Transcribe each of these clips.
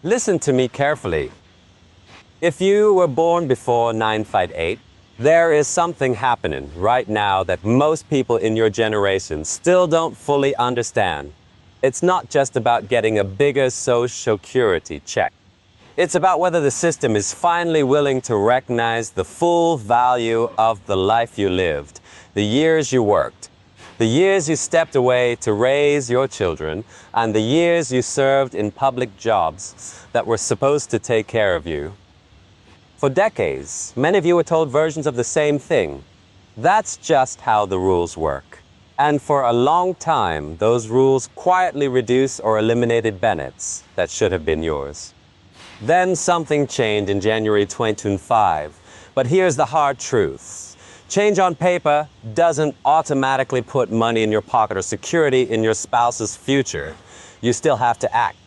Listen to me carefully. If you were born before 958, there is something happening right now that most people in your generation still don't fully understand. It's not just about getting a bigger social security check. It's about whether the system is finally willing to recognize the full value of the life you lived, the years you worked, the years you stepped away to raise your children, and the years you served in public jobs that were supposed to take care of you. For decades, many of you were told versions of the same thing. That's just how the rules work. And for a long time, those rules quietly reduced or eliminated benefits that should have been yours. Then something changed in January 2025. But here's the hard truth. Change on paper doesn't automatically put money in your pocket or security in your spouse's future. You still have to act.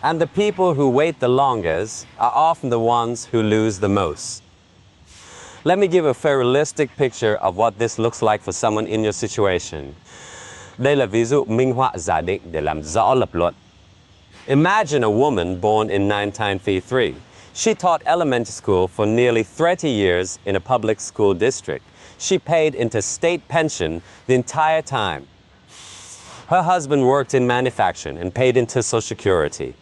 And the people who wait the longest are often the ones who lose the most. Let me give a very realistic picture of what this looks like for someone in your situation. Đây là ví dụ minh họa giả định để làm rõ lập luận. Imagine a woman born in 1953. She taught elementary school for nearly 30 years in a public school district. She paid into state pension the entire time. Her husband worked in manufacturing and paid into Social Security.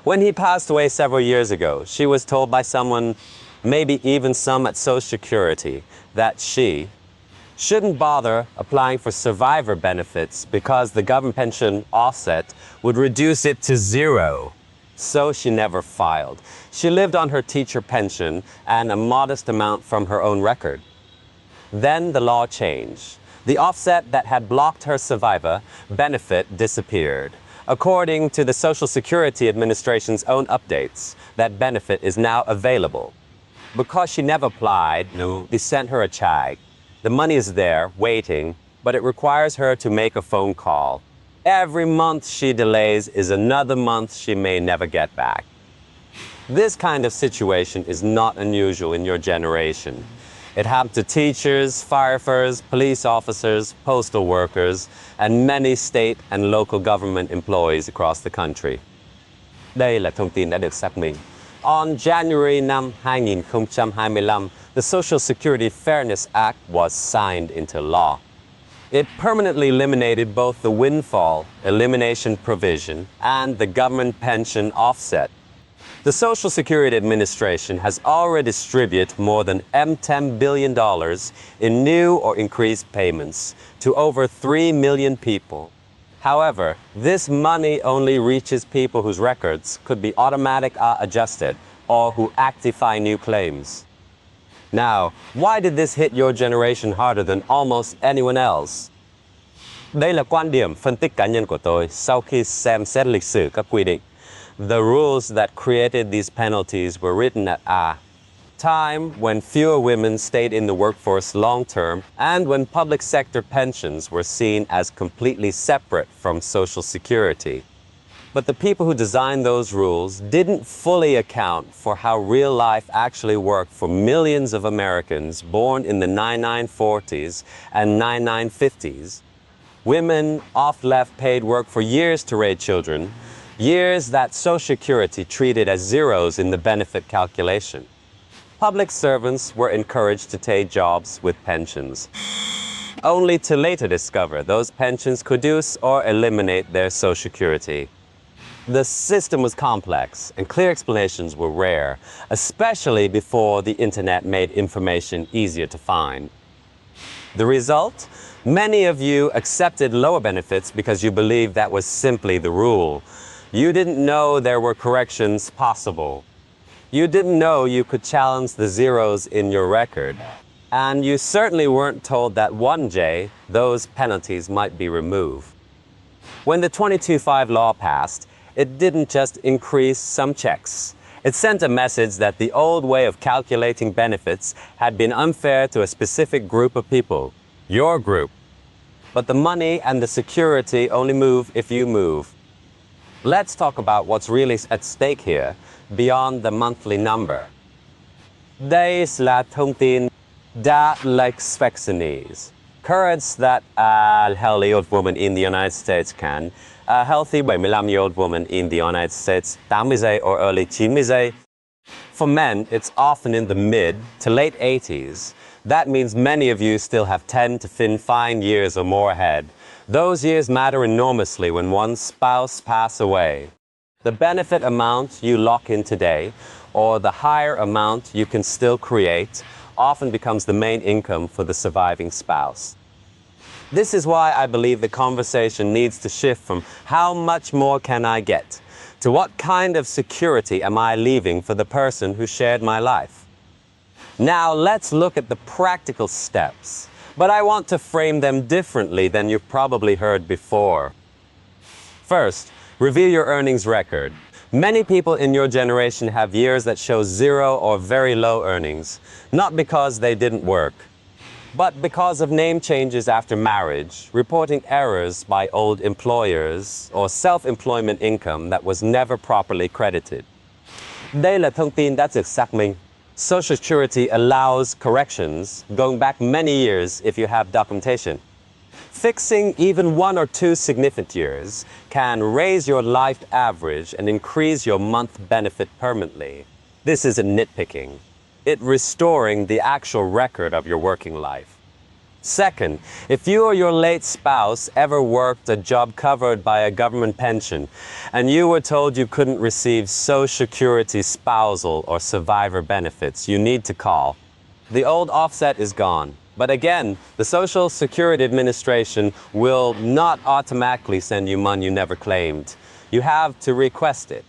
When he passed away several years ago, she was told by someone, maybe even some at Social Security, that she shouldn't bother applying for survivor benefits because the government pension offset would reduce it to zero. So she never filed. She lived on her teacher pension and a modest amount from her own record. Then the law changed. The offset that had blocked her survivor benefit disappeared. According to the Social Security Administration's own updates, that benefit is now available. Because she never applied, they sent her a check. The money is there, waiting, but it requires her to make a phone call. Every month she delays is another month she may never get back. This kind of situation is not unusual in your generation. It happened to teachers, firefighters, police officers, postal workers, and many state and local government employees across the country. Đây là thông tin đã được xác minh. On January 2025, the Social Security Fairness Act was signed into law. It permanently eliminated both the Windfall, Elimination provision and the government pension offset. The Social Security Administration has already distributed more than $10 billion in new or increased payments to over 3 million people. However, this money only reaches people whose records could be automatically adjusted or who actify new claims. Now, why did this hit your generation harder than almost anyone else? Đây là quan điểm phân tích cá nhân của tôi sau khi xem xét lịch sử các quy định. The rules that created these penalties were written at a time when fewer women stayed in the workforce long term and when public sector pensions were seen as completely separate from Social Security. But the people who designed those rules didn't fully account for how real life actually worked for millions of Americans born in the 1940s and 1950s. Women often left paid work for years to raise children, years that Social Security treated as zeros in the benefit calculation. Public servants were encouraged to take jobs with pensions, only to later discover those pensions could reduce or eliminate their Social Security. The system was complex and clear explanations were rare, especially before the internet made information easier to find. The result? Many of you accepted lower benefits because you believed that was simply the rule. You didn't know there were corrections possible. You didn't know you could challenge the zeros in your record. And you certainly weren't told that one day those penalties might be removed. When the 22.5 law passed, it didn't just increase some checks. It sent a message that the old way of calculating benefits had been unfair to a specific group of people, your group. But the money and the security only move if you move. Let's talk about what's really at stake here, beyond the monthly number. Đây là thông tin đã like vaccines. Courage that a healthy old woman in the United States can A healthy 75-year-old woman in the United States, 80 giây or early 90 giây. For men, it's often in the mid to late 80s. That means many of you still have 10 to 15 years or more ahead. Those years matter enormously when one's spouse passes away. The benefit amount you lock in today, or the higher amount you can still create, often becomes the main income for the surviving spouse. This is why I believe the conversation needs to shift from how much more can I get to what kind of security am I leaving for the person who shared my life. Now let's look at the practical steps, but I want to frame them differently than you've probably heard before. First, review your earnings record. Many people in your generation have years that show zero or very low earnings, not because they didn't work, but because of name changes after marriage, reporting errors by old employers, or self-employment income that was never properly credited. Đây là thông tin đã được xác minh. Social Security allows corrections going back many years if you have documentation. Fixing even 1 or 2 significant years can raise your life average and increase your month benefit permanently. This isn't nitpicking. It's restoring the actual record of your working life. Second, if you or your late spouse ever worked a job covered by a government pension and you were told you couldn't receive Social Security spousal or survivor benefits, you need to call. The old offset is gone. But again, the Social Security Administration will not automatically send you money you never claimed. You have to request it.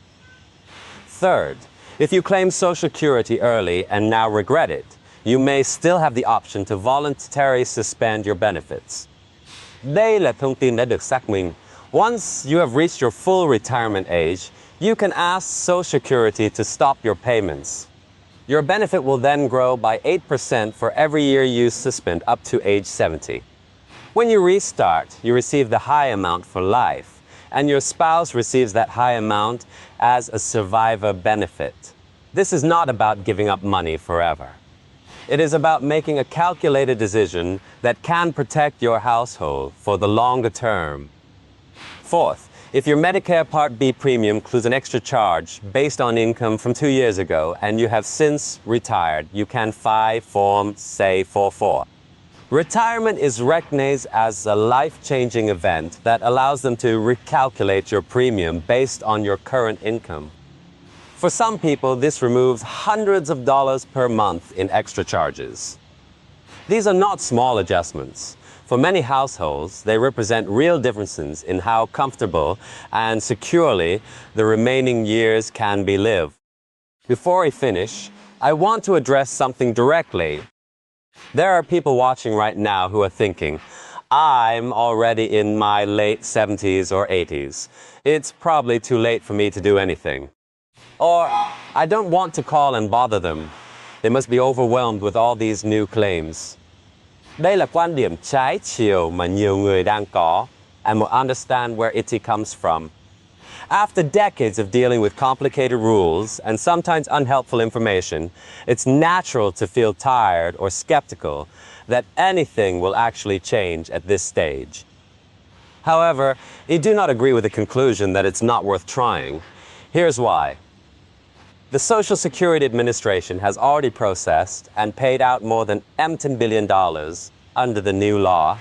Third, if you claim Social Security early and now regret it, you may still have the option to voluntarily suspend your benefits. Đây là thông tin đã được xác minh. Once you have reached your full retirement age, you can ask Social Security to stop your payments. Your benefit will then grow by 8% for every year you suspend up to age 70. When you restart, you receive the high amount for life, and your spouse receives that high amount as a survivor benefit. This is not about giving up money forever. It is about making a calculated decision that can protect your household for the longer term. Fourth, if your Medicare Part B premium includes an extra charge based on income from 2 years ago and you have since retired, you can file Form C-44. Retirement is recognized as a life-changing event that allows them to recalculate your premium based on your current income. For some people, this removes hundreds of dollars per month in extra charges. These are not small adjustments. For many households, they represent real differences in how comfortable and securely the remaining years can be lived. Before I finish, I want to address something directly. There are people watching right now who are thinking, I'm already in my late 70s or 80s. It's probably too late for me to do anything. Or, I don't want to call and bother them. They must be overwhelmed with all these new claims. Đây là quan điểm trái chiều mà nhiều người đang có, and will understand where it comes from. After decades of dealing with complicated rules and sometimes unhelpful information, it's natural to feel tired or skeptical that anything will actually change at this stage. However, I do not agree with the conclusion that it's not worth trying. Here's why. The Social Security Administration has already processed and paid out more than $10 billion under the new law.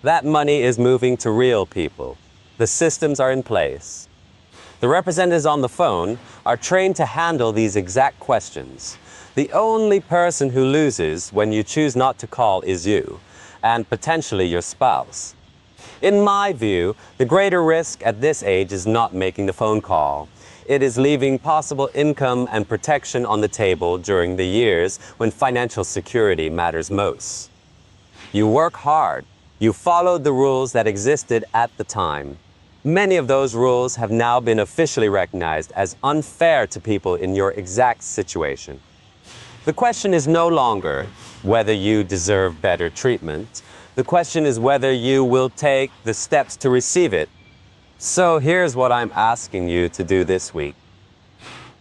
That money is moving to real people. The systems are in place. The representatives on the phone are trained to handle these exact questions. The only person who loses when you choose not to call is you, and potentially your spouse. In my view, the greater risk at this age is not making the phone call. It is leaving possible income and protection on the table during the years when financial security matters most. You work hard. You followed the rules that existed at the time. Many of those rules have now been officially recognized as unfair to people in your exact situation. The question is no longer whether you deserve better treatment. The question is whether you will take the steps to receive it. So here's what I'm asking you to do this week.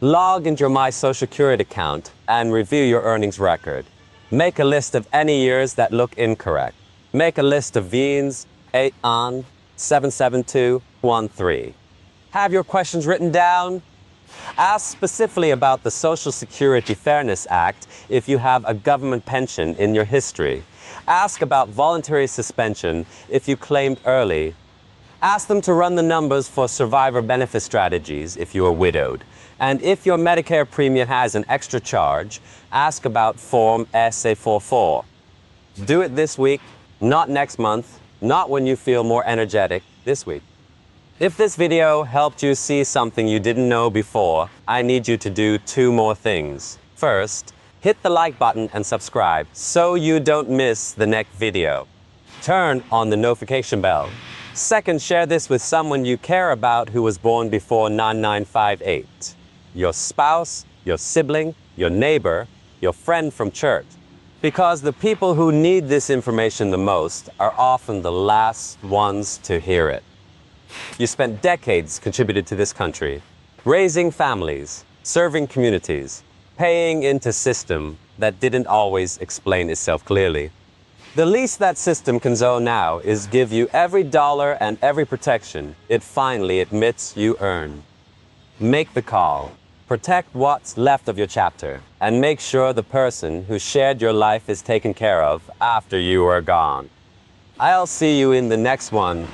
Log into your My Social Security account and review your earnings record. Make a list of any years that look incorrect. Make a list of VINs 8 on 772 13. Have your questions written down? Ask specifically about the Social Security Fairness Act if you have a government pension in your history. Ask about voluntary suspension if you claimed early. Ask them to run the numbers for survivor benefit strategies if you are widowed. And if your Medicare premium has an extra charge, ask about Form SA44. Do it this week, not next month, not when you feel more energetic, this week. If this video helped you see something you didn't know before, I need you to do 2 more things. First, hit the like button and subscribe so you don't miss the next video. Turn on the notification bell. Second, share this with someone you care about who was born before 9958. Your spouse, your sibling, your neighbor, your friend from church. Because the people who need this information the most are often the last ones to hear it. You spent decades contributed to this country, raising families, serving communities, paying into a system that didn't always explain itself clearly. The least that system can do now is give you every dollar and every protection it finally admits you earn. Make the call. Protect what's left of your chapter, and make sure the person who shared your life is taken care of after you are gone. I'll see you in the next one.